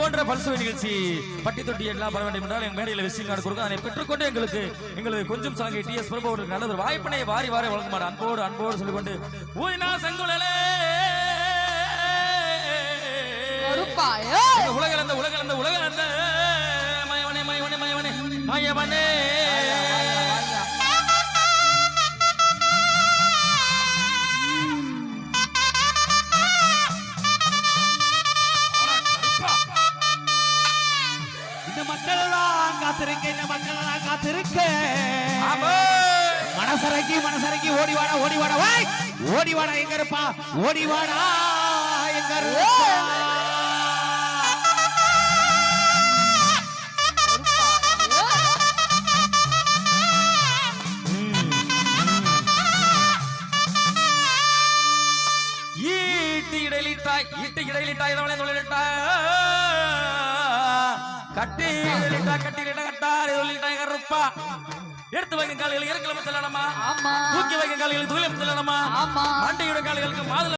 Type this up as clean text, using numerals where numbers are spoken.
போன்ற பரிசு நிகழ்ச்சி பட்டி தொட்டி எல்லாம் பெற வேண்டும் என்றால் எங்க மேடையில் விசில் கார்டு கொடுக்கும். அதை பெற்றுக்கொண்டு எங்களுக்கு கொஞ்சம் சலங்கை டிஎஸ் பிரபு அவர்களுக்கு நல்ல ஒரு வாய்ப்பினை வாரி வாரி வழங்குமாறு அன்போடு சொல்லிக்கொண்டு ஊதினா செங்குழலே உலகளந்த மயவனே மயவனே மயவனே மயவனே மனசரக்கி ஓடிவாடா எங்க இருப்பா ஓடிவாடா எங்க ஈட்டு இடையிலிட்டாய் கட்டி கருப்பா எடுத்து வைக்கும் கால்கள் இறக்கல செல்லணுமா, தூக்கி வைக்கும் கால்கள் தூரம் செல்லணுமா, மண்டையுடைய கால்களுக்கு மாதுளை